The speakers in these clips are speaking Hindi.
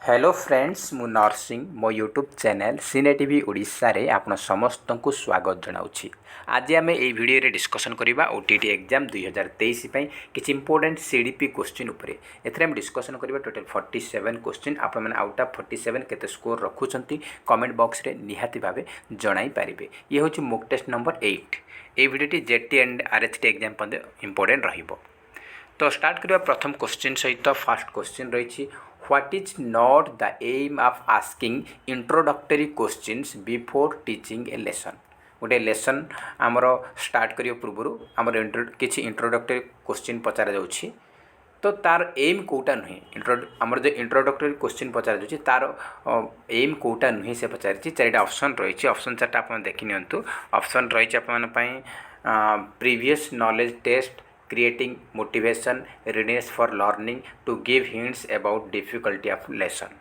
हेलो फ्रेंड्स मु नरसिंह मो यूट्यूब चैनल सिने टीवी ओडिशा रे आपण समस्त को स्वागत जनाऊँगी। आज आम ये वीडियो रे डिस्कसन करबा ओटीटी एग्जाम 2023 पई किछि इंपोर्टेंट सीडीपी क्वेश्चन उपरे एथरे हम डिस्कसन करबा टोटल 47 क्वेश्चन आपण माने आउट ऑफ 47 केते स्कोर रखुचंती कमेंट बॉक्स रे निहाती भाबे जणाई पारिबे। ये होछि मॉक टेस्ट नंबर 8। ए वीडियोटी जेटी एंड आरएचटी एग्जाम पदे इंपोर्टेंट रहिबो। तो स्टार्ट करबा प्रथम क्वेश्चन सहित फर्स्ट क्वेश्चन रही what is not the aim of asking introductory questions before teaching a lesson. गोटे लेसन आमर स्टार्ट करियो पूर्व आमर किछि इंट्रोडक्टरी क्वेश्चन पचारा जाउछि तो तार एम कोटा नुहे आमर जो इंट्रोडक्टरी क्वेश्चन पचारा जाउछि तार एम कोटा नुहे से पचारि चारिटा ऑप्शन रही ऑप्शन चार्ट आप देखि नियंतु। ऑप्शन रही आपन पई previous knowledge test creating motivation readiness for learning to give hints about difficulty of lesson।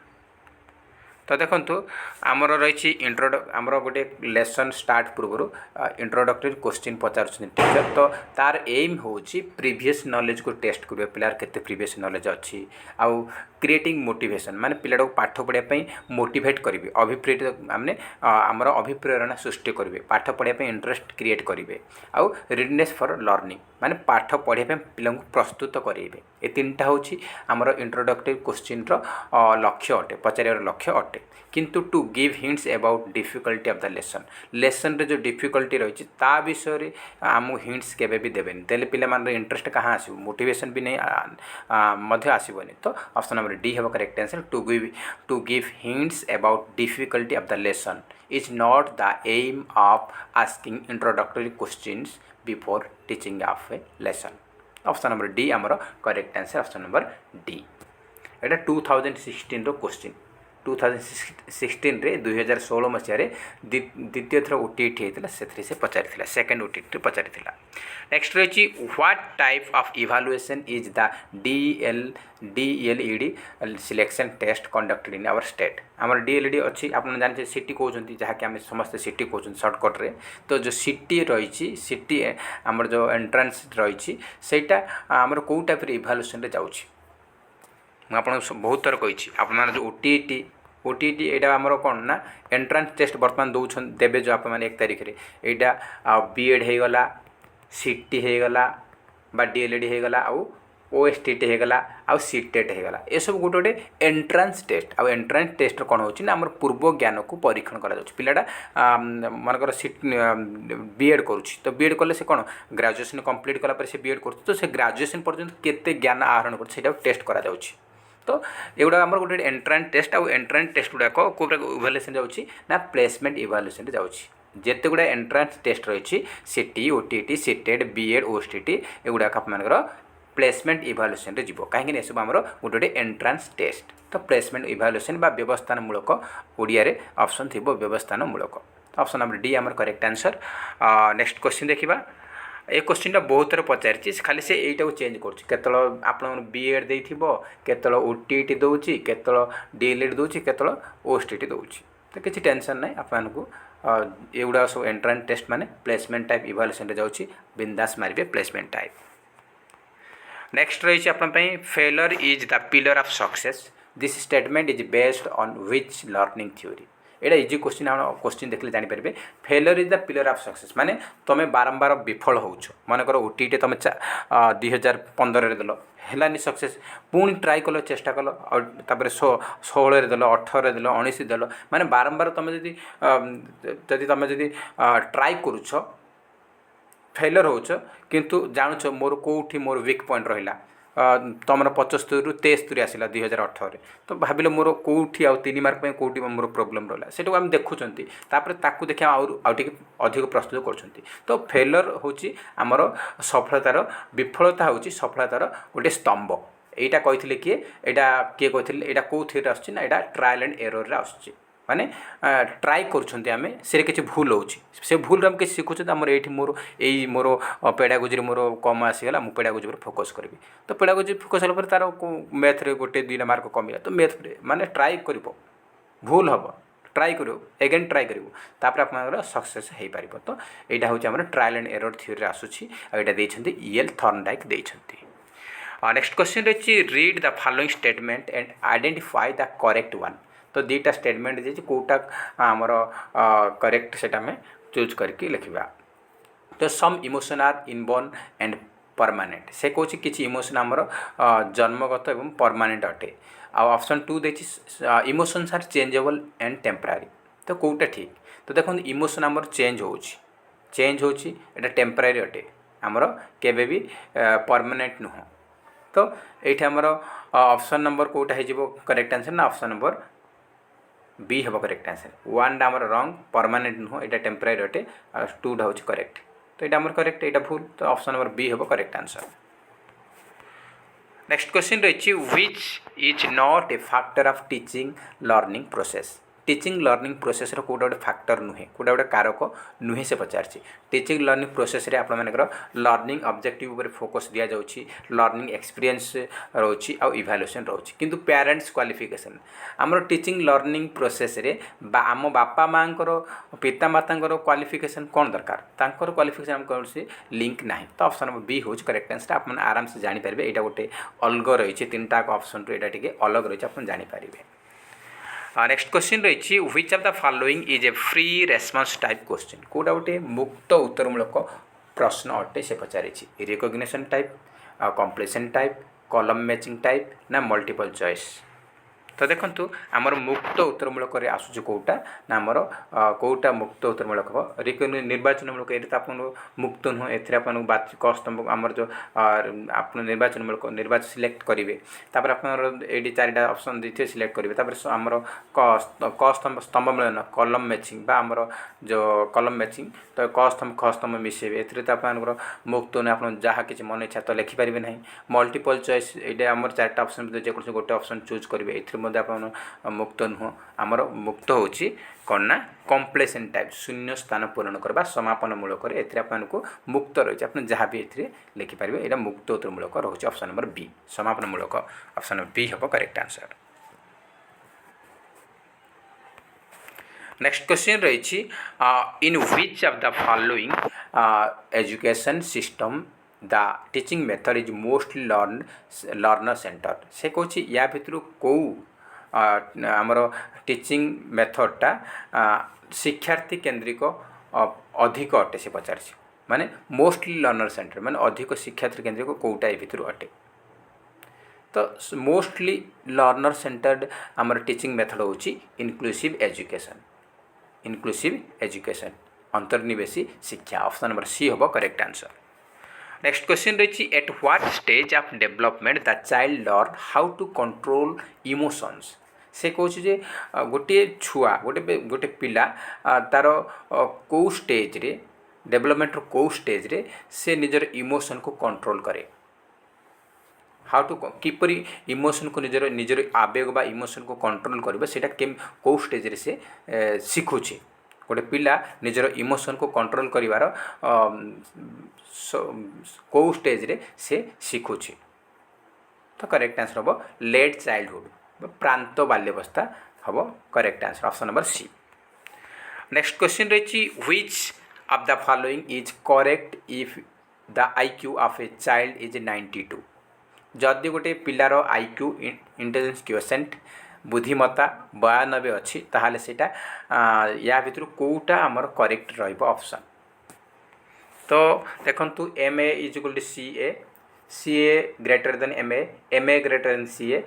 तो देखो आमर रही आमर गोटे लेसन स्टार्ट पूर्व इंट्रोडक्टरी क्वेश्चन पचार टीचर तो तार एम हो प्रीवियस नॉलेज को टेस्ट करेंगे पिलार केते प्रीवियस नॉलेज अच्छी आउ क्रिएटिंग मोटिवेशन माने पिलाटा को पाठ पढ़ाई मोटिवेट करेंगे अभिप्रेरित माने आमर अभिप्रेरणा सृष्टि करेंगे पाठ पढ़ाई इंटरेस्ट क्रिएट करेंगे आउ रिडनेस फॉर लर्निंग माने पाठ पढ़ाई पिला प्रस्तुत करेंगे। ये तीन टा हूँ आमर इंट्रोडक्टरी क्वेश्चन लक्ष्य अटे पचार लक्ष्य अटे। किंतु to give hints about difficulty of the lesson रे जो डिफिकल्टी रही ता विषय आमको हिंट्स केबे भी देबेनि तेले पिला मान इंटरेस्ट कहाँ आसो मोटिवेशन भी नहीं मध्य आसबनी। तो ऑप्शन नंबर डी है correct answer to give hints about difficulty of the lesson is not the aim of asking introductory questions before teaching of a lesson. Option number D आमर correct answer option number D. एटा 2016 रो क्वेश्चन 2016 रे 2016 मसीह द्वितीय थर ओटीटी होता से पचारि सेकेंड ओटीटी पचारि। नेक्स्ट रही what type of evaluation is the DElEd selection test conducted in our state. आमर डीएलईडी अच्छी आप जानते सिटी कहते जहाँकि आम समस्त सिटी कहते सर्टकट रे। तो जो सिटी रही सिटी आमर जो एंट्रांस रही सेटा आमर कौ टाइप इवालुएशन जाऊँगी मुझे बहुत थर कही आप जो ओटीटी यहाँ आमर कौन ना एंट्रांस टेस्ट बर्तमान दौन देवे जो आप 1 तारिख रे यहाँ बीएड होगला सीटी होगला बा डीएलईडी होगला आउ ओएसटीटी होगला आउ सीटेट होगला ये सब गोटे गोटे एंट्रांस टेस्ट आउ एंट्रांस टेस्ट कौन होची ना आमर पूर्व ज्ञान को परीक्षण करा जाउछि। पिलाटा मनकर सीट बीएड करुछि तो बीएड कले से कौन ग्रेजुएशन कंप्लीट कला पर से बीएड करुछि तो से ग्रेजुएशन पर्यंत केते ज्ञान आहरण कर सेटा टेस्ट करा जाउछि। तो एगुड़ा आमर गोटे एंट्रांस टेस्ट आउ एंट्रांस टेस्ट गुड़ाक कौटा इवालुएशन जाउछि ना प्लेसमेंट इवालुएशन जाउछि। जेते गुड़ा एंट्रांस टेस्ट रही CT OTT CTET BEd OSTT एगुड़ाक आपर प्लेसमेंट इवालुएशन रे जीवो कहीं सब आमर गोटे गोटे एंट्रांस टेस्ट। तो प्लेसमेंट इवालुएशन बा व्यवस्थानमूलक ओडिया रे ऑप्शन थी व्यवस्थानमूलक। ऑप्शन नंबर डी आमर करेक्ट आंसर। नेक्स्ट क्वेश्चन देखिबा ए क्वेश्चन बहुत थर पचारि खाली से यहीटा को चेंज कर आप बीएड देतल ओटीटी दूसरी केतल डीएलईडी दूसरी केतल ओएसटीटी दूसरी तो किसी टेंशन ना आपको एगुड़ा सब एंट्रांस टेस्ट माने प्लेसमेंट टाइप इवालुएशन जाऊँगी बिंदास मारे प्लेसमेंट टाइप। नेक्स्ट रही आपंपाई failure is the pillar of success this statement is based on which learning theory. एटा इजी क्वेश्चन क्वेश्चन देखले जानीपारे failure is the pillar of success माने तुम्हें बारंबार विफल होछ मनकर ओटीटी तुम 2015 देल हेलानी सक्सेस पुणी ट्राई कल चेष्टा कल और 16 देल 18 देल 19 देल माने बारंबार तुम जदि तुम जदि ट्राई करुछ फेलर होच किंतु जानुछ मोर कोठी मोर वीक पॉइंट रहिला तुम 75 रु 73 आसला 2018 तो भाविल मोर कौटी आउ 3 मार्क कौटी मोर प्रोब्लेम रहा से आम देखुं ताकू देखा आउटे अधिक प्रस्तुत कर। तो फेलर हूँ आमर सफलतार विफलता हूँ सफलतार गोटे स्तंभ यहाँ कही किए यहाँ किए कही यहाँ कौ थी आसना यहाँ ट्रायल एंड एरर आस माने ट्राई करें से किसी भूल हो भूल आम किसी शिखुचे आम ये मोर पेडागोजी मोर कम आसीगला मुझे पेडागोजी पर फोकस करी तो पेडागोजी फोकस होगा तार मैथ रे गोटे 2 मार्क कमिला तो मैथ माने ट्राई कर भूल हम ट्राई कर एगेन ट्राई कर आप सक्सेस हो पार। तो यहाँ हूँ आम ट्रायल एंड एरर थ्योरी आसूँ यहाँ देते ईएल थर्नडाइक देते। नेक्स्ट क्वेश्चन रही read the following statement and identify the correct one. तो दुईटा स्टेटमेंट दीजिए कौटा आमर करेक्ट से चूज करके लिखा। तो some emotion are inborn and permanent से कौन किसी इमोशन आमर जन्मगत एवं परमानेंट अटे। ऑप्शन 2 देखिए emotions are changeable and temporary. तो कौटा ठीक। तो देखो इमोशन आमर चेंज होची एटा टेम्परारी अटे आमर केबे भी परमानेंट नुह। तो ये आमर ऑप्शन नंबर कौटा हो करेक्ट आंसर ना ऑप्शन नंबर बी हम करेक्ट आंसर। 1 टा आमर रंग परमानेंट नुह ये टेम्परारी अटे 2 टा हूँ करेक्ट। तो ये आमर करेक्ट यहाँ भूल। तो ऑप्शन नंबर बी हम करेक्ट आंसर। नेक्स्ट क्वेश्चन रही which is not a factor of teaching learning process. Teaching learning process कौटा गोटे फैक्टर नुहे कौटा गोटे कारक नुहे से पचार। टीचिंग लर्निंग प्रोसेस रे आपण मानकर लर्निंग ऑब्जेक्टिव उपर फोकस दिया जाउछि लर्निंग एक्सपीरियंस रोची आ इवैल्यूएशन रोची किंतु पेरेंट्स क्वालिफिकेशन आमर टीचिंग लर्निंग प्रोसेस रे आम बापा माँकर पिता माता क्वालिफिकेशन कौन दरकार तांकर क्वालिफिकेशन आम कौन से लिंक ना। तो ऑप्शन नंबर बी हूँ करेक्ट आंसर। आप आराम से जानीपारे यहाँ गोटे अलग रही 3टा ऑप्शन रू यहाँ अलग रही आप जानीपारे। नेक्स्ट क्वेश्चन रही which of the following is a free response type question कौटा गोटे मुक्त उत्तरमूलक प्रश्न अटे से पचारि recognition type completion type column matching type ना मल्टीपल चॉइस। तो देखंतु आमर मुक्त उत्तरमूलक आसूँ कौटा ना आमर कौटा मुक्त उत्तरमूलक हम निर्वाचनमूलक ये तो आप मुक्त नुह ए क स्तंभ आमर जो आप निर्वाचनमूलक निर्वाचन सिलेक्ट करेंगे तापर आप 4टा ऑप्शन देते सिलेक्ट करेंगे तापर आमर क स्तंभ मिलन कलम मैचिंग बा आमर जो कलम मैचिंग तो क स्तंभ ख स्तंभ मिसेबे ए तो आप मुक्त नुह आप जहाँ किसी मन इच्छा तो लिखिपारे ना। मल्टीपल चॉइस ये आमर 4टा ऑप्शन जेको गोटे ऑप्शन चूज करेंगे आप मुक्त नुह आमर मुक्त होची कौन ना कम्प्लीशन टाइप शून्य स्थान पूरण करवा समापन मूलक आपको मुक्त रही आप जहाँ भी ए लिखिपारे यहाँ मुक्त उत्तरमूलक रोचे ऑप्शन नंबर बी समापन मूलक ऑप्शन नंबर बी हम करेक्ट आंसर। नेक्स्ट क्वेश्चन रही in which of the following education system the teaching method is mostly learner centre से कौन या भितर कौ आमर टीचिंग मेथडटा शिक्षार्थी केन्द्रिक अधिक अटे से पचार माने मोस्टली लर्नर सेंटर माने अधिक शिक्षार्थी केन्द्रिक कौटा ए भितर अटे। तो मोस्टली लर्नर सेंटर्ड आमर टीचिंग मेथड होची इनक्लूसिव एजुकेशन अंतर्निवेशी शिक्षा ऑप्शन नंबर सी हम करेक्ट आंसर। नेक्स्ट क्वेश्चन रही at what stage of development the child learn how to control emotions से कौन जे गोटे छुआ गोटे पिला तार कौ स्टेज रे डेवलपमेंट कौ स्टेज रे से निजर इमोशन को कंट्रोल करे हाउ टू किपरि इमोशन को निजर आवेग बा इमोशन को कंट्रोल करबा सेटा कौ स्टेज रे से शिखुचे गोटे पिला निजर इमोशन को कंट्रोल करिवार कौ स्टेज रे से शिखुचे। तो करेक्ट आंसर हम लेट चाइल्डहुड प्रांत बाल्यावस्था हम correct answer option number C. Next question रही which of the following is correct if the IQ of a child is 92। जदि गोटे पिलार IQ इंटेलिजेंस क्वोशिएंट बुद्धिमत्ता 92 अच्छी ताहले सेटा या भितर कौटा आमर करेक्ट रहिबो ऑप्शन। तो देखंतु MA is equal to CA greater than MA greater than CA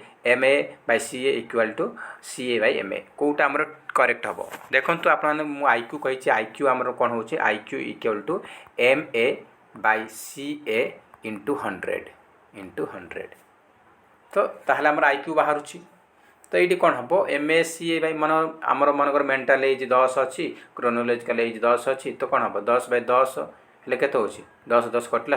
by CA equal to CA by MA कौटा आमर करेक्ट हम। देखंतु आप IQ कही IQ आमर कौन हो IQ equal to MA by CA into 100 तो ताहले आमर IQ बाहर। तो ये कौन हम MA by मन आमर मनकर मेंटाल एज 10 अच्छी क्रोनोलॉजिकल एज 10 अच्छी तो कौन हम 10 by 10 हेल्ले के 10 10 कटला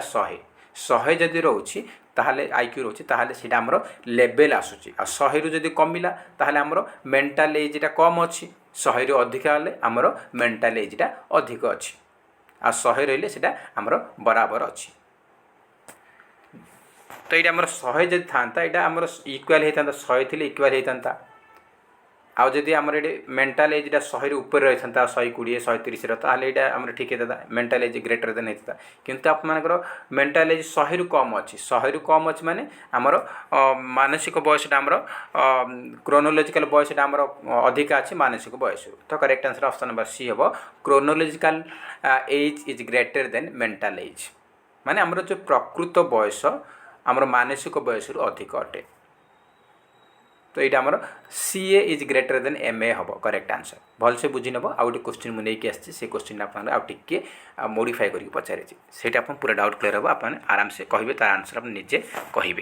100 जदि रोचे ताहले IQ रोचे ताहले सीटा आमर लेवल आसूची आ 100 रु जदि कमिला ताहले आमर मेंटाल एजटा कम अच्छी 100 रु अधिक हेले आमर मेंटाल एजटा अधिक अच्छी आ 100 रहिले सीटा आमर बराबर अच्छी। तो ये आमर 100 जदि था यहाँ आमर इक्वाल होता 100 थे इक्वाल होता आउ जदि आमर ये मेंटाल एजटा 100 ऊपर रही था 120 130 ताल यहाँ ठीक है मेंटाल एज ग्रेटर देन होता किंतु आप मेंटाल एज 100 रु कम अच्छी 100 रु कम अच्छी माने आमर मानसिक बयसटा आमर क्रोनोलोजिकल बयसटा आमर अधिका अच्छी मानसिक बयस तो correct answer option number C हम chronological age is greater than mental age माने आमर जो प्रकृत बयस आमर मानसिक बयस अधिक अटे तो ये आमर CA is greater then MA हम करेक्ट आंसर भलसे बुझी नब आउ गोटे क्वेश्चन मुझे आसी से क्वेश्चन आपके मोडिफाई करके पचारे से पूरा डाउट क्लियर हम आप आराम से कहे तार आंसर आप निजे कहे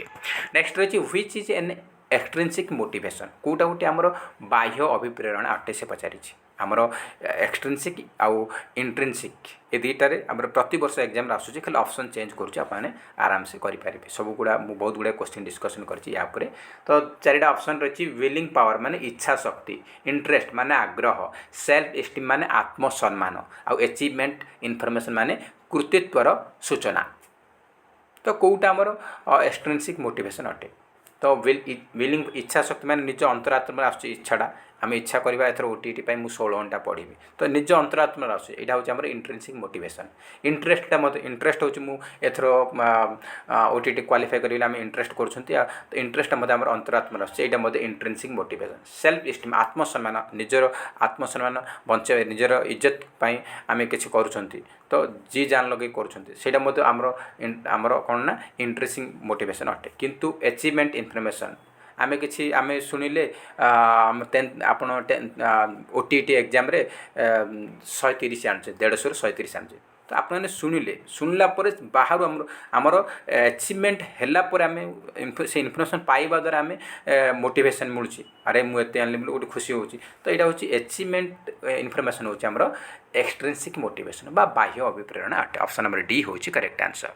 नेक्स्ट रही which is an extrinsic motivation कौटा गोटे आमर बाह्य अभिप्रेरणा अटे से पचारि आमर एक्सट्रिंसिक आउ इंट्रिंसिक ये दुईटार आम प्रति वर्ष एग्जाम आसूँ खाली ऑप्शन चेंज करें आराम से करेंगे सब गुड़ा मुझे बहुत गुड़ा क्वेश्चन डिस्कसन कर तो चारिटा ऑप्शन रही विलिंग पावर माने इच्छा शक्ति इंटरेस्ट माने आग्रह सेल्फ एस्टीम माने आत्मसम्मान आउ अचीवमेंट इनफॉरमेशन माने कृतित्वर सूचना तो कौटा आमर एक्सट्रिंसिक मोटिवेशन अटे तो विलिंग इच्छा शक्ति माने निज अंतरात्मा आसूँ इच्छाटा आम इच्छा करवा एथर ओटीटी मुझे 16 घंटा पढ़ी तो निज अंतरात्मा आसूँ यहाँ हूँ इंट्रिंसिक मोटिवेशन इंटरेस्टा मत इंटरेस्ट हूँ एथर ओटीटी क्वालिफाई करें आम इंटरेस्ट कर इंटरेस्ट मत आम अंतरात्मा आसूँ यहाँ मत इंट्रिंसिक मोटिवेशन सेल्फ एस्टीम आत्मसम्मान निजर आत्मसम्मान बचाई निजर इज्जत आम किसी कर तो जी जान लगे कर मत आमर कौन ना इंट्रेस्टिंग मोटिवेशन अटे किंतु अचीवमेंट इनफॉरमेशन आम कि आम शुणिले आप ओटीटी एग्जाम 130 आने 150 130 आने तो आपने शुणिला बाहर आमर अचीवमेंट है आम से इनफर्मेशन पाइबा द्वारा आम मोटिवेशन मिलूँ अरे मुझे आनी गोटे खुशी हो तो यहाँ हूँ अचीवमेंट इनफर्मेशन हूँ आमर एक्सट्रिंसिक मोटिवेशन बा बाह्य अभिप्रेरणा अटे ऑप्शन नंबर डी हूँ करेक्ट आंसर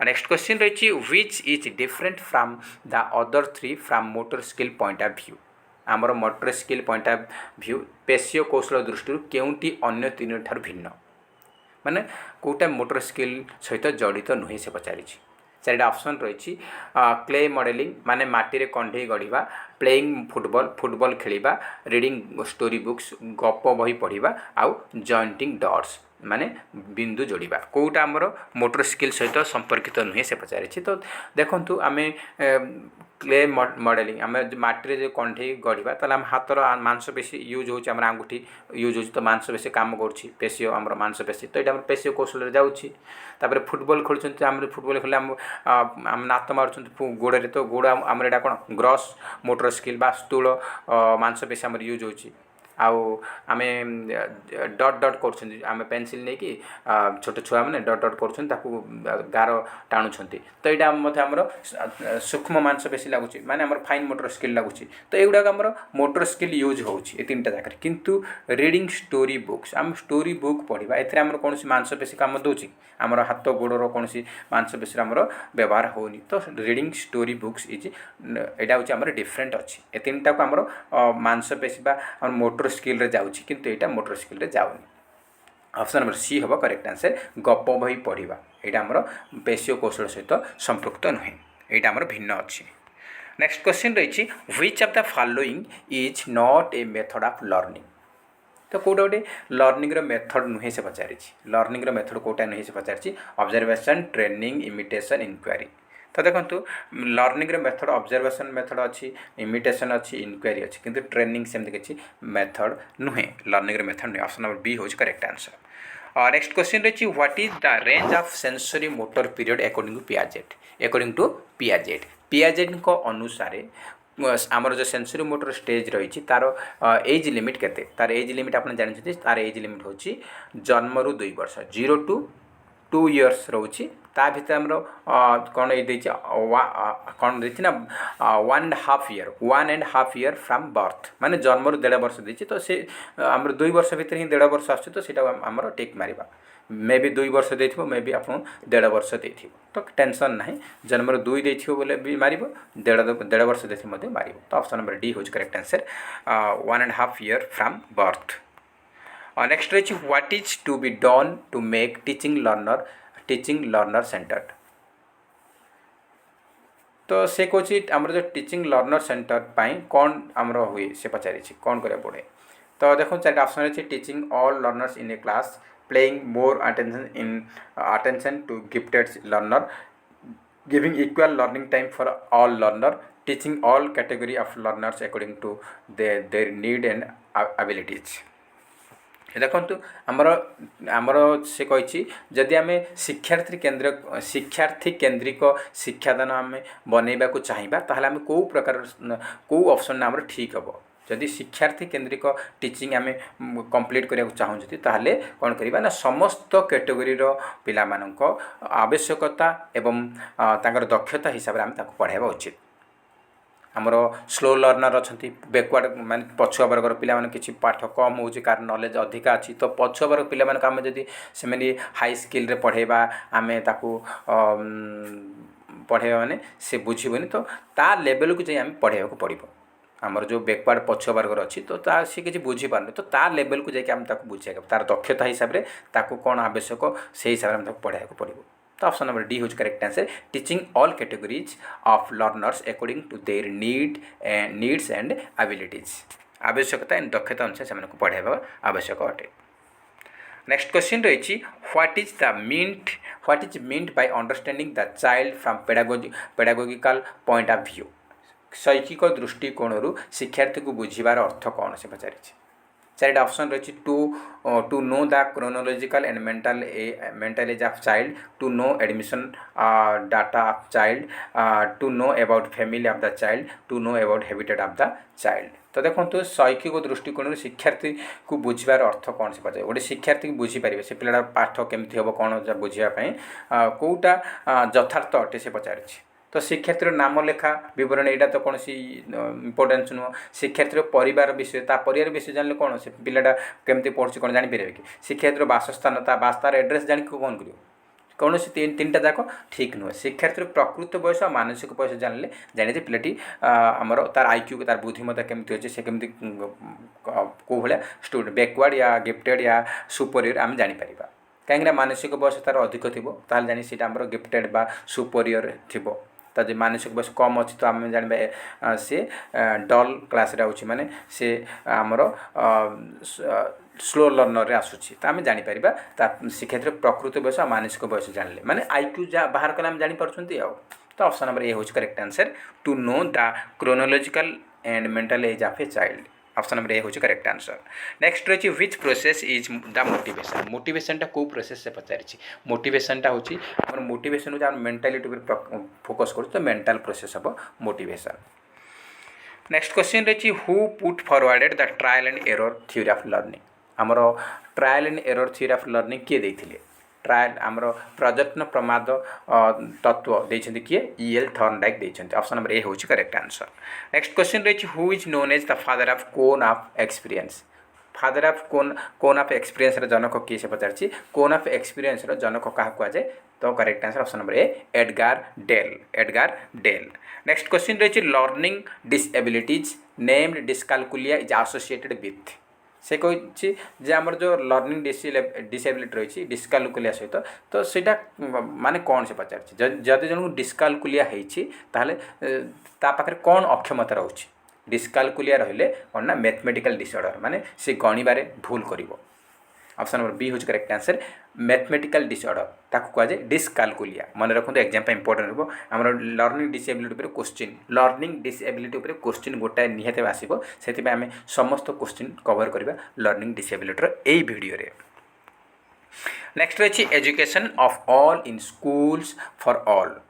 नेक्स्ट क्वेश्चन रही which is different from the other three from motor skill point of view आमर motor skill point of view पेशीय कौशल दृष्टि केउंटी अन्य तीन ठार भिन्न माने कोटा मोटर स्किल सहित जड़ित नुहे से पचारि चारिटा ऑप्शन रही क्ले मॉडलिंग माने माटी रे कंढे गढ़ा प्लेइंग फुटबॉल खेलिबा रीडिंग स्टोरी बुक्स गप बही पढ़ा आउ जॉइंटिंग डॉट्स माने बिंदु जोड़िबा कोटा आमर मोटर स्किल सहित संपर्कित नुहे से पचारि तो देखंतु आमे क्ले मॉडलिंग आम माटी जो कंठे गढ़ा तो आम हाथर मांसपेशी यूज हो आंगुठी यूज हो तो मांसपेशी कम करेशी आम मांसपेशी तो यहाँ पेशीय कौशल जाऊँगी फुटबॉल खेलुँच आम फुटबॉल खेल आम नात मार्च गोड़े तो गोड़ आम यहाँ कौन ग्रॉस मोटर स्किल बा स्थूल मांसपेशी आम यूज हो आम डट डट कर पेनसिल नहीं कि छोट छुआ मैंने डट डट कर गार टाणुंट तो यहाँ मत आम सूक्ष्म मांसपेशी लगुच माने आम फाइन मोटर स्किल लगुच तो युवा आम मोटर स्किल यूज हो तीन टा जगह किंतु रीडिंग स्टोरी बुक्स आम स्टोरी बुक पढ़ा ए कौन मांसपेशी कम दूँ आमर हाथ गोड़र कौन मांसपेशी आमर व्यवहार होनी तो रीडिंग स्टोरी बुक्स इज यहाँ हूँ आम डिफरेंट अच्छी ए तीन टाक आमर मांसपेशी बा मोटर स्किल रे जाऊँगी किंतु यहाँ मोटर स्किल रे जाऊनी ऑप्शन नंबर सी हम करेक्ट आंसर गप बही पढ़ा यहाँ आमर पेशीय कौशल सहित संपृक्त नुहे यहाँ आमर भिन्न अच्छी नेक्स्ट क्वेश्चन रही which of the following is not a method of learning तो कौटा गोटे लर्निंग मेथड नुहे से पचारि लर्निंग मेथड कौटा नुहे से पचारि ऑब्जर्वेशन ट्रेनिंग इमिटेशन इंक्वायरी तो देखो लर्निंग मेथड ऑब्जर्वेशन मेथड अच्छी इमिटेशन अच्छी इंक्वायरी अच्छी किंतु ट्रेनिंग सेमती किसी मेथड नुहे लर्निंग मेथड नुहे ऑप्शन नंबर बी हूँ करेक्ट आंसर नेक्स्ट क्वेश्चन रही what is the range of sensory motor period according to Piaget को अनुसार आमर जो सेंसरी मोटर स्टेज रही तार एज लिमिट केते तार एज लिमिट आप जानते तार एज लिमिट हूँ जन्म रू 2 वर्ष 0 to 2 years रोचे ता भीतर आमर कौन ये कौन देती ना 1.5 year फ्रॉम बर्थ माने जन्म 1.5 वर्ष देती तो से आमर 2 वर्ष भीतर ही 1.5 वर्ष आस तो सीटा आमर टेक मारिबा मे बी 2 वर्ष देथिबो मे बी आपन 1.5 वर्ष देथिबो तो टेंशन नहीं जन्म 2 देथिबो बोले भी मारिबो 1.5 वर्ष देथि मध्ये मारिबो तो ऑप्शन नंबर डी होज correct answer 1.5 year from birth next रही what is to be done to make teaching learner centred तो से कौच आमर जो टीचिंग लर्नर सेंटर कौन आमर हुए से पचारि कौन करा पड़े। तो देखो चार ऑप्शन अच्छे teaching all learners in a class, playing more attention to gifted learner, giving equal learning time for all learner, teaching all category of learners according to their need and abilities। देखु आमर आमर से कही जदि आम शिक्षार्थी केन्द्रिक शिक्षादान आम बनइबा को चाहिए ताहले आम कौ प्रकार कौ ऑप्शन आमर ठीक हम। जदि शिक्षार्थी केन्द्रिक टीचिंग आम कंप्लीट करने चाहूँ ताहले कौन करवा ना समस्त कैटेगोरी पिला मानक आवश्यकता एवं तांकर दक्षता हिसाब से आम पढ़ाइबा उचित। आमर स्लो लर्नर अच्छा बैकवर्ड मान पछुआ वर्गर पिला किसी पाठ कम हो कार नॉलेज अधिका अच्छी तो पछुआ वर्ग पिला आम जदि से हाई स्किल रे पढ़ेबा आम ताकू पढ़ेबा माने से बुझीबनी तो ता लेवल को जाई आम पढ़ेबा पड़ो। आमर जो बैकवर्ड पछुआ वर्गर अच्छी तो सी किसी बुझीपार तो ता लेवल को जाकि आम ताकू बुझेगा तार दक्षता हिसाब से ताकू कौन आवश्यक से हिसाब से पढ़ाइबा पड़ो। तो ऑप्शन नंबर डी हूँ correct answer, teaching all categories of learners according to their needs and abilities, आवश्यकता एंड दक्षता अनुसार से पढ़ाइबा आवश्यक अटे। नेक्स्ट क्वेश्चन रही what is meant by understanding the child from pedagogical point of view, शैक्षिक दृष्टिकोण शिक्षार्थी को बुझीबार अर्थ कौन से पचारि। चारिटा ऑप्शन रही to know the chronological and mental age of child, to know admission data of child, to know about family of the child, to know about habitat of the child. तो देखो शैक्षिक दृष्टिकोण शिक्षार्थी को बुझार अर्थ कौन से पचार गोटे शिक्षार्थी बुझीपारे से पिलाटा पाठ केमती हम कौन बुझापी कौटा यथार्थ अटे से पचार। तो शिक्षार्थी नाम लेखा विवरण यहाँ तो कौन इम्पोर्टेन्स नुह, शिक्षार्थी परिवार विषय परिवार विषय जानले कौन से पिलाटा केमती पढ़ुची कौन जापर कि, शिक्षार्थी बासस्थान तार एड्रेस जान कौन कर कौन से तीन टा जाक ठीक नुह। शिक्षार्थी प्रकृत बयस और मानसिक बयस जानले जाने पिलाटी आमर तार आईक्यू तार बुद्धिमत्ता केमती अच्छे से केमती कौ भाया स्टूडेंट बैकवर्ड या गिफ्टेड या सुपरियर आम जापर कहीं मानसिक बयस तार अधिक थी जानी से आमर गिफ्टेड बा सुपरियर थी। तो जो मानसिक बयस कम अच्छी तो आम जानवा सी डल क्लास आउची माने से आमर स्लो लर्नर आसूची तो आम जापर शिक्षार्थी प्रकृति बयस और मानसिक बयस जानले माने आईक्यू जहाँ बाहर कले आम जापारे आउ। तो ऑप्शन नंबर ए हूँ correct answer, to know the chronological and mental age of a child, option number A हूँ करेक्ट आंसर। नेक्स्ट रही which process is the motivation, motivation कौ प्रोसेस से पचारि। मोटिवेशन हूँ मोटिवेशन हूँ मेंटालिटी फोकस कर तो मेंटल प्रोसेस हम मोटिवेशन। नेक्स्ट क्वेश्चन रही who put forwarded the trial and error theory of learning, आमर trial and error theory of learning किए देथिले। ट्रायल आमर प्रयत्न प्रमाद तत्व देते किए EL थर्नडाइक देते, ऑप्शन नंबर ए हूँ करेक्ट आंसर। नेक्स्ट क्वेश्चन रही who is known as the father of cone of experience, father of cone of experience जनक किए से पचार, कोन ऑफ एक्सपीरियंस जनक क्या कहुए तो correct answer option number A Edgar Dale. Next question रही learning disabilities named dyscalculia is associated with, से कही जे आमर जो लर्निंग डिसेबिलिटी रही डिस्कालकुलिया सहित तो सेटा माने कौन से पचार, जदि जन को डिस्कालकुलिया होता पाखे कौन अक्षमता रोचे। डिस्कालकुलिया रहिले कौन ना मैथमेटिकल डिसऑर्डर माने से गणिबारे भूल करिवो, ऑप्शन नंबर बी हूँ करेक्ट आंसर, मैथमेटिकल डिसऑर्डर ताकू कहुए डिस्कालकुलिया। मन रखु एग्जाम इंपोर्टेंट हो आमर लर्निंग डिसेबिलिटी पर क्वेश्चन, लर्निंग डिसेबिलिटी पर क्वेश्चन गोटाए निहाती आसो से आम समस्त क्वेश्चन कवर करवा लर्निंग डिसेबिलिटी यही वीडियो रे। नेक्स्ट रही education of all in schools for all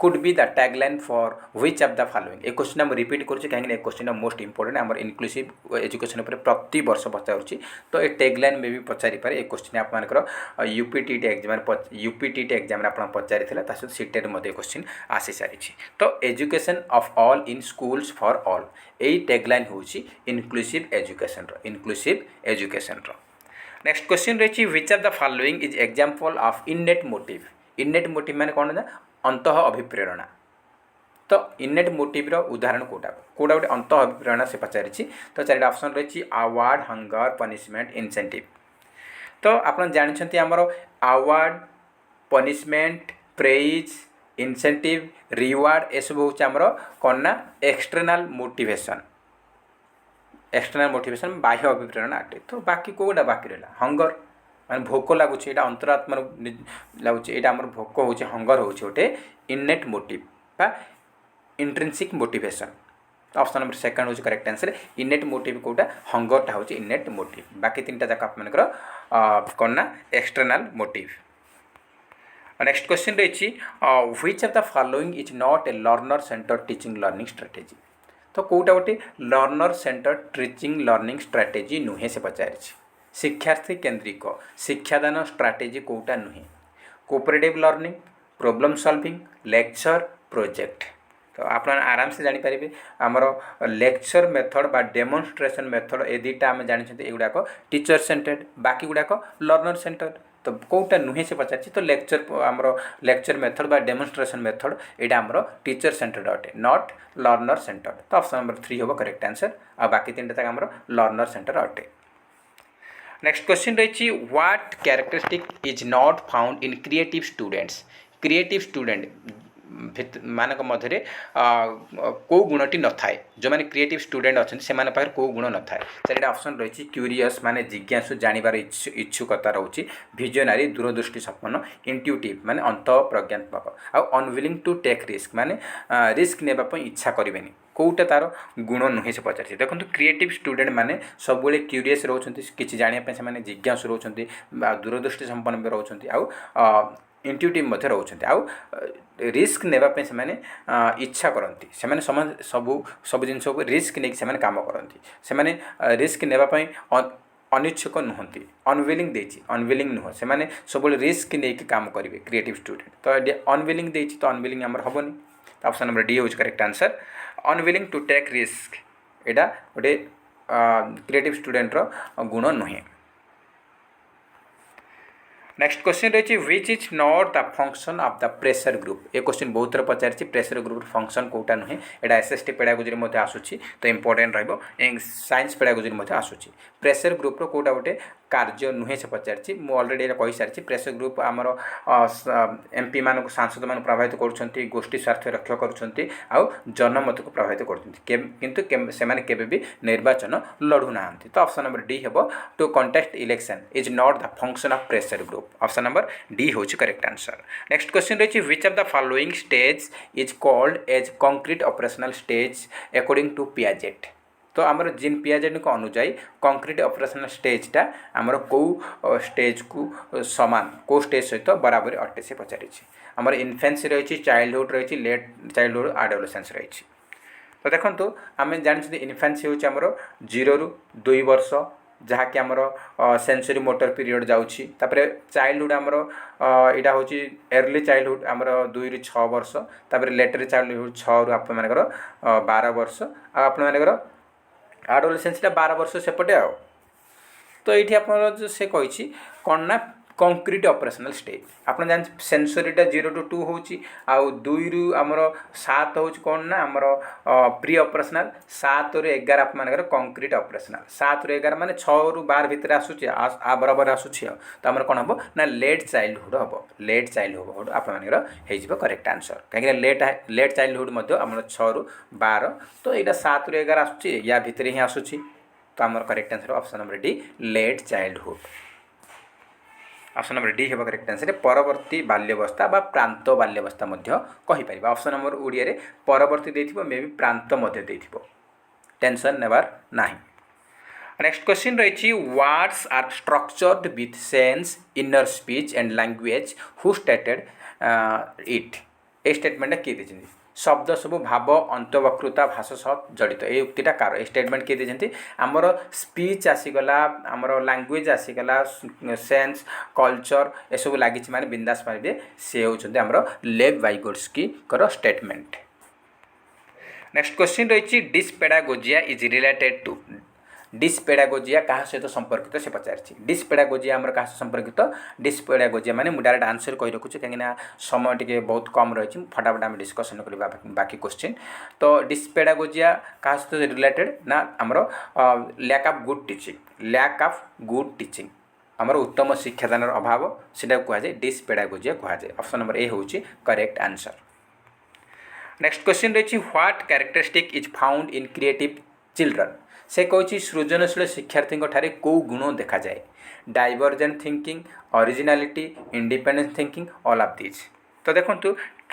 could be the tagline for which of the following. A question हम रिपीट करुचे कहीं क्वेश्चन मोस्ट इंपोर्टेंट आम इनक्लूसिव एजुकेशन पर प्रति वर्ष पचारूँ तो ये टैगलाइन में भी पचारि पारे। ए क्वेश्चन आपर यूपीटीटी एग्जाम आप पचारि सहित सीटेट क्वेश्चन आसी सारी। तो education of all in schools for all यही टैगलाइन हूँ इनक्लूसिव एजुकेशन। नेक्स्ट क्वेश्चन रही which of the following is example of innate motive. Innate motive माने कौन ना अंत अभिप्रेरणा। तो इननेट मोटिव उदाहरण कौटा गोटे अंत अभिप्रेरणा से पचारि। तो चार ऑप्शन रही अवार्ड हंगर पनिशमेंट इंसेंटिव। तो आप जानते आमर award punishment praise incentive reward एसब हूँ आमर कौन ना एक्सटर्नाल मोटिवेशन एक्सटर्नाल मोटिवेशन बाह्य अभिप्रेरणा अटे। तो बाकी कौटा बाकी रहा हंगर माने भोक लगुच यहाँ अंतरात्मा लगुच यहाँ आम भोक हो हंगर हो गोटे इनेट मोटिव बा इंट्रिंसिक मोटिवेशन। तो ऑप्शन नंबर सेकंड हूँ करेक्ट आंसर इनेट मोटिव कौटा हंगरटा हूँ इनेट मोटिव बाकी तीन जाक आप कौन ना एक्सटर्नाल मोटिव। नेक्स्ट क्वेश्चन रही which of the following is not A learner centre teaching learning strategy. तो कौटा गोटे learner centre teaching learning strategy नुहे से पचार शिक्षार्थी केन्द्रिक शिक्षादान स्ट्राटेजी कौटा नुहे cooperative learning problem solving lecture project. तो आप आराम से जानीपारे आमर लेक्चर मेथड बा डेमोन्स्ट्रेशन मेथड ए दुटा आम जानते एगुड़ाक टीचर सेंटर्ड बाकी गुड़ाक लर्नर सेंटर्ड। तो कौटा नुहे से पचार तो लेक्चर आमर लेक्चर मेथड बा डेमोन्स्ट्रेशन मेथड यहाँ आमर टीचर सेंटर्ड अटे नॉट लर्नर सेंटर्ड। तो ऑप्शन नंबर 3 हम करेक्ट आंसर आ बाकी तीन तक आमर लर्नर सेंटर अटे। नेक्स्ट क्वेश्चन रही what characteristic is not found in creative students. Creative student मान मध्य कौ गुणटी न थाए जो मैंने क्रिएटिव स्टूडेंट अच्छा से पाखे कौ गुण न थाए चार ऑप्शन रही क्यूरियस माने जिज्ञासु जानवर इच्छुकता रोचे विजनरी दूरदृष्टि संपन्न इंट्यूटिव माने अंत प्रज्ञात्मक आउ अनविलिंग टू टेक रिस्क माने रिस्क नेबापी इच्छा करें कौटा तार गुण नुहे से पचार देखो क्रिएटिव स्टूडेंट माने सब क्यूरीयस रोचे किसी जानापी से जिज्ञासु रोचे दूरदृष्टि संपन्न भी रोचे आउ इंट्यूटिव मध्य रोचे आउ रिस्क नेबापी से इच्छा करती से सब जिन को रिस्क नहीं से काम करती से रिस्क नेबापी अनिच्छुक नुहति अनविलिंग देछि अनविलिंग नुह से सब रिस्क नहीं काम करेंगे क्रिएटिव स्टूडेंट। तो ये अनविलिंग देछि तो अनविलिंग आमर हेनी। तो ऑप्शन नंबर डी हूँ correct answer unwilling to take risk एटा गोटे क्रिएटिव स्टूडेंटर गुण नुहे। नेक्स्ट क्वेश्चन रही which is not the function of the pressure group. ये क्वेश्चन बहुत थर पचार प्रेशर ग्रुप फंक्शन कौटा नुहे यहाँ एसएसटी पेडागोजी आसूँ तो इंपोर्टेंट साइंस पेडागोजी आसूँ प्रेशर ग्रुप कौटा गोटे कार्य नुहे से पचार ऑलरेडी कही सारी प्रेशर ग्रुप आमर एमपी मान सांसद मान प्रभावित कर गोष्ठी स्वार्थ रक्षा कर जनमत को प्रभावित कर निर्वाचन लड़ू ना। तो ऑप्शन नंबर डी हम to contest election is not the function of pressure group option number D हूँ करेक्ट आंसर। नेक्स्ट क्वेश्चन रही which of the following stage is called as concrete operational stage according to Piaget. तो आमर जीन पियाजेट को अनुजाई कंक्रीट ऑपरेशनल स्टेजटा आमर कौ स्टेज को समान कौ स्टेज सहित बराबर अटे से पचार आमर इन्फेन्सी रही चाइल्डहुड रही लेट चाइल्डहुड आडोलेसेंस रही। तो देखो आम जानते इन्फेन्सी हूँ आमर 0 ରୁ 2 वर्ष जहाँकि आमर सेंसरी मोटर पीरियड जाऊँगी तापर चाइल्डहुड आमर यहाँ हूँ अर्ली चाइल्डहुड आमर 2 ରୁ 6 वर्ष तापर लेटर चाइल्डहुड 6 ରୁ आप 12 वर्ष आपर आडोलेसेंस 12 वर्ष सेपटे आ। तो ये आप से कही कौन ना कंक्रीट ऑपरेशनल स्टेज आप जान सेंसरीटा 0 ରୁ 2 होची आउ 2 ରୁ आमर 7 हो कौन ना आमर प्री ऑपरेशनल 7 ରୁ 11 आप मानकर कंक्रीट ऑपरेशनल 7 ରୁ 11 माने 6 ରୁ 12 भितर आसूची आ बराबर आसूची तो आमर कौन हम ना लेट चाइल्डहुड हम लेट चाइल्डहुड आप मानकर करेक्ट आंसर कहीं लेट चाइल्डहुड आमर 6 ରୁ 12 तो यहाँ 7 ରୁ 11 आसूची या भितर ही आसूची तो आमर correct answer option number D late childhood option number D हम करेक्ट आंसर परवर्ती बाल्यवस्था बा प्रांत बाल्यवस्था कहीपर ऑप्शन नंबर ओडिया रे परवर्ती देथिबो मे भी प्रांत मध्य देथिबो टेंशन नेबार नाही। नेक्स्ट क्वेश्चन रही words are structured with sense inner speech and language who stated it a statement किए देछिन शब्द सब भाव अंतवक्रता भाषा सह जड़ित ये उक्तिटा कार स्टेटमेंट किए देछन्ति आमर स्पीच आसीगला आमर लैंग्वेज आसीगला सेंस कल्चर ए सब लगी माने बिंदास पारे से होउछन्ति आमर लेव वाइगोट्स्की कर स्टेटमेंट। नेक्स्ट क्वेश्चन रही डिसपेडागोजिया इज रिलेटेड टू डिसपेडागोजिया क्या सहित संपर्कित से पचार डिसपेडागोजिया आमर क्या संपर्कित डिसपेडागोजिया माने मुझे डायरेक्ट आंसर कही रखुच्छे कहीं समय टी बहुत कम रही फटाफट आम डिस्कसन करवा बाकी क्वेश्चन। तो डिसपेडागोजिया क्या सहित रिलेटेड ना आमर lack of good teaching lack of good teaching आमर उत्तम शिक्षादान अभाव से कहुए डिसपेडागोजिया कहुए ऑप्शन नंबर ए हूँ करेक्ट आंसर। नेक्स्ट क्वेश्चन रही what characteristic is found in creative children से कौन सृजनशील शिक्षार्थी ठारे कौ गुण देखा जाए divergent thinking originality independent thinking all of this तो देखो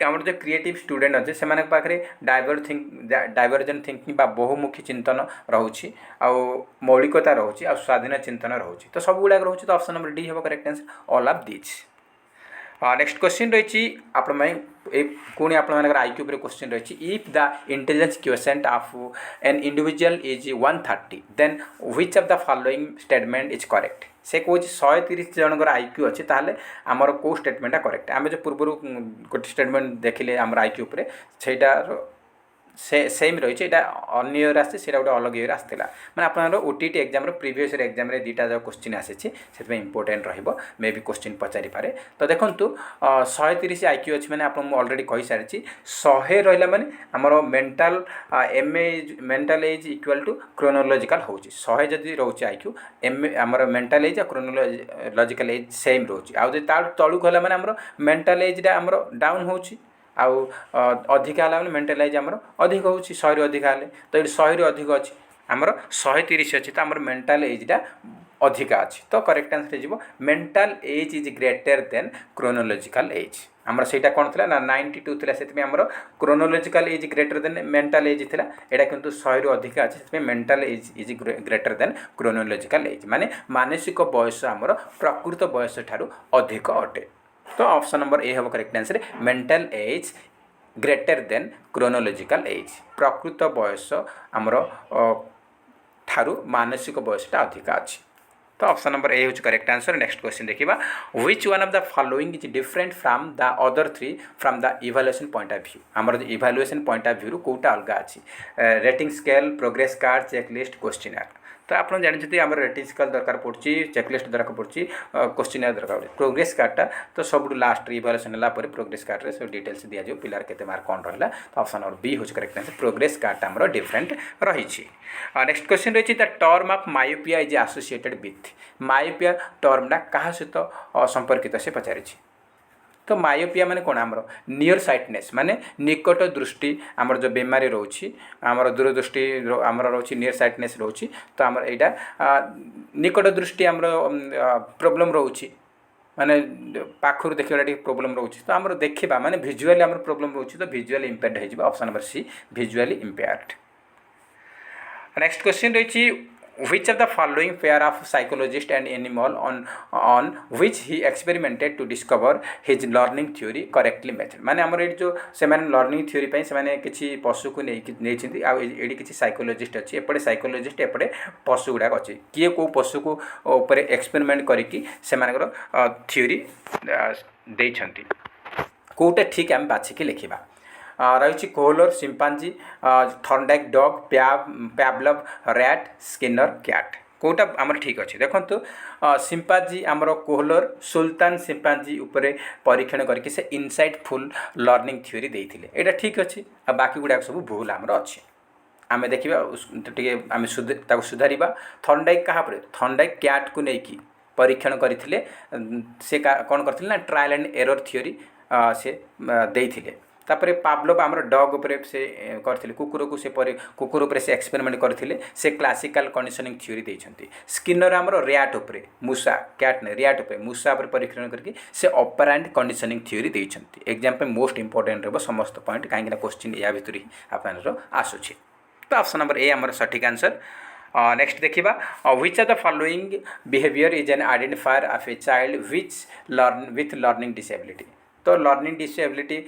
आम जो क्रिएटिव स्टूडेंट अच्छे से पाखे डाइवर्जेंट थिंकिंग बहुमुखी चिंतन रोचे मौलिकता रोचे आ स्वाधीन चिंतन रोचे तो सब गुड़ाक रोचे तो ऑप्शन नंबर डी हम correct answer all of this next question रही पुणी आईक्यू पर क्वेश्चन रही if the intelligence quotient of an individual is 130 then which of the following statement is correct से कौन 130 जनकर आईक्यू अच्छी ताहले आमर को स्टेटमेंटा करेक्ट आम जो पूर्व गोटे स्टेटमेंट देखिले आम आईक्यू पर से सेम रही है अन्य ईयर आसे गोटे अलग ईयर आसाला मैंने आपंकर OTT exam previous year exam दुईटा जो क्वेश्चन आसी इंपोर्टेंट मे बी क्वेश्चन पचारि पारे तो देखो 130 आईक्यू अच्छी मैंने आपको अलरेडी कही सारी 100 रहा मैंने आमर mental mental age equal to chronological हो 100 जदि रोचे आईक्यू आमर mental age chronological age same रोचे आउ तलू गला मैंने आमर मेंटल एजटा आमर डाउन होची आउ अधिका है मेंटल एज आमर अधिक हो 100 रु अधिका तो ये 100 रु अधिक अच्छी आमर 130 अच्छी तो आमर मेंटल एजटा अधिका अच्छी तो करेक्ट आंसर हो mental as is greater then chronological age आमर सेटा कौन थी ना 92 थी से आमर chronological age greater than mental as थी एटा किंतु 100 रु अधिका अच्छी से mental as is greater then chronological age माने मानसिक बयस आमर प्रकृत बयस ठारू अधिक अटे तो ऑप्शन नंबर ए हम correct answer mental as greater than chronological age प्रकृत बयस आमर ठारू मानसिक बयसटा अधिक अच्छी तो ऑप्शन नंबर ए हूँ करेक्ट आंसर नेक्स्ट क्वेश्चन देखा which one of the following is different from the other three from the evaluation point of view आमर इवैल्यूएशन पॉइंट ऑफ व्यू कोटा अलग अच्छी rating scale progress card checklist questionnaire तो आप जानते आम रेटिंग स्केल दरकार पड़ी चेकलिस्ट दरकार पड़ी क्वेश्चनर दरकार पड़े प्रोग्रेस कार्डटा तो सब लास्ट इवैल्यूएशन है प्रोग्रेस कार्ड रे सब डिटेल्स दिज्व पिलार केते मार्क कौन रहा तो ऑप्शन नंबर बी हूँ करेक्ट आंसर प्रोग्रेस कार्डटा आमर डिफरेंट रही नेक्स्ट क्वेश्चन रही the term of myopia is associated with myopia टर्मटा क्या सहित संपर्कित से पचारि तो मायोपिया माने कौन आमर नियर साइटनेस माने निकट दृष्टि आमर जो बेमारी रोची आमर दूरदृष्टि आमर रोची नियर साइटनेस रोची तो आमर यहाँ निकट दृष्टि आमर प्रोब्लेम रोची माने पाखर देखा प्रोब्लेम रोची तो आमर देखा माने विजुअली आमर प्रोब्लेम रोची तो विजुअली इम्पेयर्ड हो option number C visually impaired next question रही which of the following pair of psychologist and animal on which he experimented to discover his learning theory correctly method माने हमर एट जो से माने लर्निंग थ्योरी पई से माने किछि पशु को नै छिंती आ एडी किछि साइकोलॉजिस्ट अछि एपडे साइकोलॉजिस्ट एपडे पशु गुडा अछि किए को पशु को ऊपर एक्सपेरिमेंट करिकि से मानकर थ्योरी देइ छंती कोटा ठीक हम बाछिकि लिखिबा रही Kohler chimpanzee Thorndike dog Pavlov rat Skinner cat कोटा आमर ठीक अच्छे देखो सिंपांजी आमर कोहलर सुल्तान सिंपांजी उपरे परीक्षण करके से इनसाइटफुल लर्निंग थ्योरी देइथिले एटा ठीक अच्छे आ बाकी गुडा सब भूल आमर अच्छे आम देखा आम सुधारिबा थॉर्नडाइक क्या थॉर्नडाइक कैट को लेकिन परीक्षण करथिले से कौन करथिले ना ट्रायल एंड एरर थ्योरी से देइथिले तापर पावलोव आमर डॉग उपरे से करथिले कुकुर को से कुकुर उपरे से एक्सपेरिमेंट करथिले से क्लासिकल कंडीशनिंग थ्योरी देइछंती स्किनर आमर रैट उपरे मूसा कैट ने रैट उपरे मूसा उपरे परीक्षण करके से ऑपरेंट कंडीशनिंग थ्योरी देइछंती एग्जाम पे मोस्ट इंपोर्टेंट रहबो समस्त पॉइंट काहेकि क्वेश्चन या भितर ही आपनरो आसुछि तो ऑप्शन नंबर ए आमर सठिक आंसर नेक्स्ट देखिबा which of the following behaviour is an identifier of a child with learning disability तो लर्निंग डिसेबिलिटी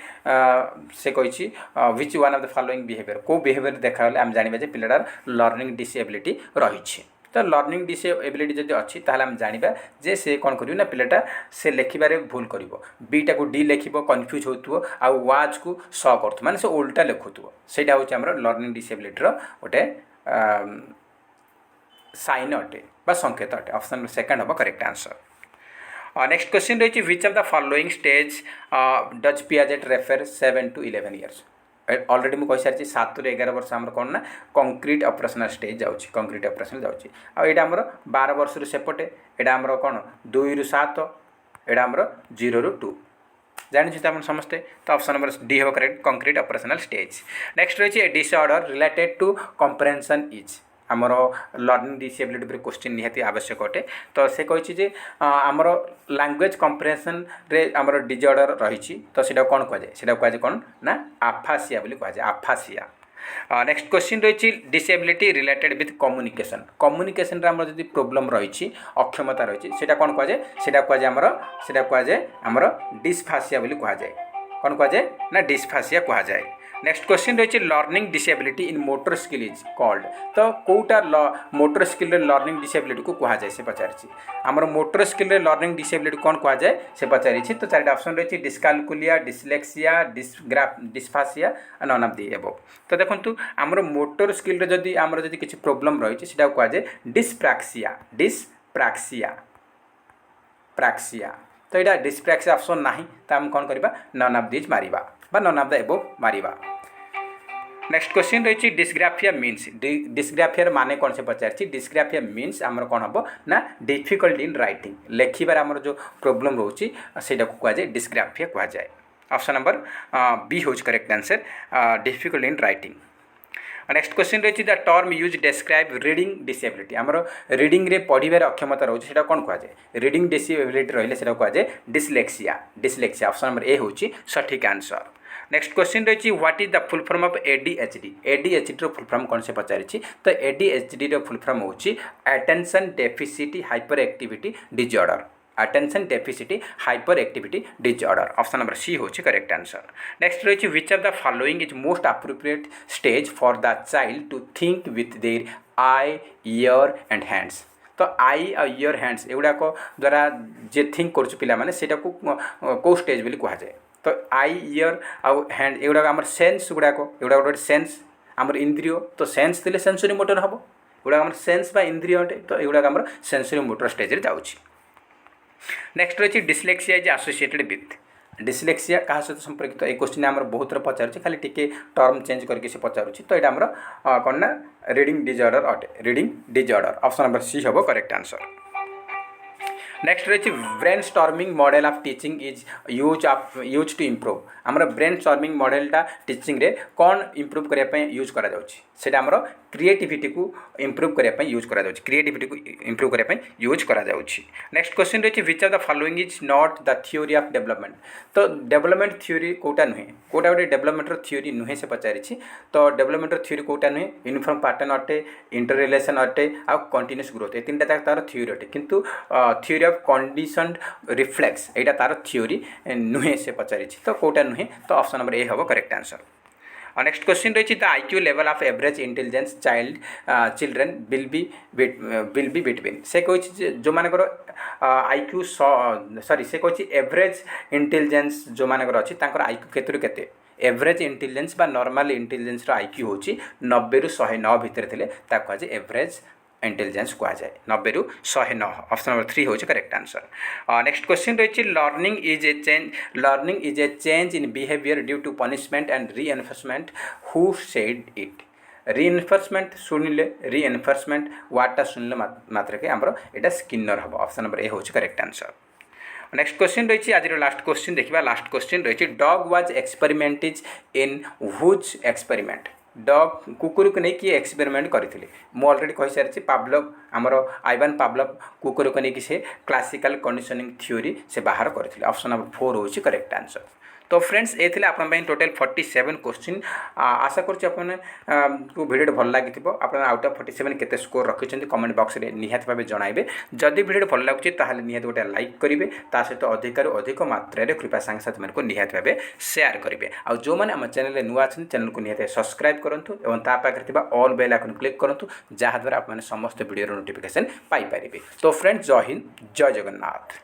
से कही which one of the following behaviour को बिहेवियर देखा आम जानिबा जे पिलाटार लर्निंग डिसेबिलिटी रही तो लर्निंग डिसेबिलिटी जब अच्छी ताहले आम जानिबा जे से कौन करियो ना पिलाटा से लिखिबारे भूल करिवो बीटा को डी लिखिबो कन्फ्यूज होतुवो आ वाज को स करथु माने से उल्टा लिखुथुवो सेटा होची हमर लर्निंग डिसेबिलिटी रो ओटे साइन अटे बा संकेत अटे ऑप्शन सेकंड होबो करेक्ट आंसर नेक्स्ट क्वेश्चन रही which of the following stage does Piaget refer 7 to 11 years already मुझे कही सारी 7 ରୁ 11 वर्ष आमर कौन ना कंक्रीट ऑपरेशनल स्टेज जाऊँगी कंक्रीट ऑपरेशनल जाऊँगी आईटा आमर 12 वर्ष सेपटे यहाँ आमर कौन 2 ରୁ 7 यहाँ आमर 0 ରୁ 2 जानी आप समस्ते तो ऑप्शन नंबर डी हो correct concrete operational stage. Next रही है डिसऑर्डर रिलेटेड टू कम्प्रेhension इज आमर लर्निंग डिसेबिलिटी पर क्वेश्चन निहाती आवश्यक अटे। तो से कही आमर लैंग्वेज कम्प्रेhension रे आमर डिसऑर्डर रही तो सीटा कौन कहुए सीटा कहुए कौन ना आफासिया बोली कहुए आफासिया। नेक्स्ट क्वेश्चन रही disability related with communication communication आम जब प्रोब्लेम रही अक्षमता रही है कौन कहुए सीटा कहुए आमर डिस्फासिया बोली कहुए कौन कहुए ना डिस्फासिया कहुए। नेक्स्ट क्वेश्चन रही learning disability in motor skill is called तो कौटा मोटर स्किल लर्निंग डिसेबिलिटी को कहुए से पचारि आमर मोटर स्किल लर्निंग डिसेबिलिटी कौन कहुए से पचारि तो चार ऑप्शन रही dyscalculia dyslexia dysphasia none of the above. तो देखो आमर मोटर स्किल जदि आमर जदि किसी प्रोब्लेम रही है कहुए डिस्प्राक्सिया प्राक्सिया तो यहाँ डिस्प्राक्सिया ऑप्शन ना तो आम कौन करवा नन ऑफ दिज मारिबा बा नन ऑफ द एबव मारिबा। नेक्स्ट क्वेश्चन रही डिस्ग्राफिया मीन्स डिस्ग्राफिया माने कौन से पचारि डिस्ग्राफिया मीन्स आमर कौन हम ना डिफिकल्ट इन राइटिंग लेखिबार आमर जो प्रोब्लेम रोचे सेटा को कहुए डिस्ग्राफिया कहुए। ऑप्शन नंबर बी होज correct answer difficult in writing. Next question रही the term use describe reading disability आमर रीडिंग रे पढ़िबार अक्षमता रोचे सेटा कौन कहुए रीडिंग डिसेबिलिटी रही है कहुए डिस्लेक्सिया ऑप्शन नंबर ए हूँ सठिक आंसर। नेक्स्ट क्वेश्चन रही what is the full form of ADHD full form कौन से पचारि तो एडीएचडी फुल फॉर्म हूँ attention deficit hyper activity disorder attention deficit hyper activity disorder option number C होची करेक्ट आंसर। नेक्स्ट रही which of the following is most appropriate stage for the child to think with their eye ear and hands तो आई और ईयर हैंड्स एगुड़ाक द्वारा जे थिंक कर पाने कौ स्टेज बोली कहुए तो आई ईयर आउ हैंड एगुड़ाक आम सेन्स गुड़ाक गोटे सेन्स आम इंद्रिय तो सेन्स थे सेंसरी मोटर हम एगुड़ाक आम सेन्स बा इंद्रिय अटे तो एगुड़ाक आम सेंसरी मोटर स्टेज जाऊँगी। नेक्स्ट रही dyslexia is associated with dyslexia क्या सहित संपर्कित ये क्वेश्चन आम बहुत थर पचार खाली टिके टर्म चेंज करके से पचारुच्छी तो यहाँ आमर कौन ना रीडिंग डिसऑर्डर अटे reading disorder option number C हम करेक्ट आंसर। नेक्स्ट रही brain storming model of teaching is use to improve आमर ब्रेन स्टॉर्मिंग मॉडलटा टीचिंग रे कौन इम्प्रूव करने यूज करा आमर क्रिएटिविटी को इम्प्रूव करने यूज करा क्रिएटिविटी को इम्प्रूव करने यूज करा। नेक्स्ट क्वेश्चन रही which of the following is not the theory of development तो डेवलपमेंट थ्योरी कोटा नुहे कोटा गोटे डेवलपमेंट थ्योरी नुहे से पचारि तो डेवलपमेंट थ्योरी कोटा नुहे यूनिफॉर्म पैटर्न अटे इंटर रिलेशन अटे आ कंटिन्यूअस ग्रोथ ये तीन तार थ्योरी अटे किंतु थ्योरी ऑफ कंडीशनड रिफ्लेक्स यहाँ तार थ्योरी नुहे से पचारि तो कोटा नुहे तो ऑप्शन नंबर ए हम करेक्ट आंसर। नेक्स्ट क्वेश्चन रही the IQ level of average intelligence children will be between से कही जो मानकर IQ सॉरी से कही एवरेज इंटेलिजेंस जो मानकर अच्छी IQ केते एवरेज इंटेलिजेंस बा नॉर्मल इंटेलिजेंस IQ हूँ 90 ରୁ 109 भितर थे कहुए एवरेज इंटेलिजेंस कहुए 90 ରୁ 109 ऑप्शन नंबर 3 होची करेक्ट आंसर। नेक्स्ट क्वेश्चन रही learning is a change in behaviour due to punishment and reinforcement who said it reinforcement शुणिले रीएनफोर्समेंट वार्डटा शुणिले मात्र के आमर यहाँ स्किनर हम ऑप्शन नंबर ए होची करेक्ट आंसर। नेक्स्ट क्वेश्चन रही आज लास्ट क्वेश्चन देखा लास्ट क्वेश्चन रही dog was experimented in which experiment dog कुकुर को नहीं एक्सपेरिमेंट करते मुझे अलरेडी कही सारी पावलोव आमर आइवान पावलोव कुकुर को नहीं से क्लासिकल कंडीशनिंग थ्योरी से बाहर करते ऑप्शन नंबर 4 होची करेक्ट आंसर। तो फ्रेंड्स ये थे आपन टोटल 47 क्वेश्चन आशा करूँ भिडियो भल लगी आप आउट ऑफ 47 केते स्कोर रखिंट कमेंट बॉक्स में निहाती भाव जनइबे जदि भिडियो भल लगुच ताहले निहाती गोटे लाइक करेंगे सहित अधिकरू अधिक मात्रा कृपा सांगसाथी मानक निहाती भाव शेयर करेंगे आ जो मैंने आम चैनल नुआ अच्छे चैनल को निहाती सब्सक्राइब करूँ और पाखे ऑल बेल आइकन क्लिक करूँ जहाँद्वारा आप समस्त भिडियो नोटिफिकेशन पाइपर। तो फ्रेंड्स जय हिंद जय जगन्नाथ।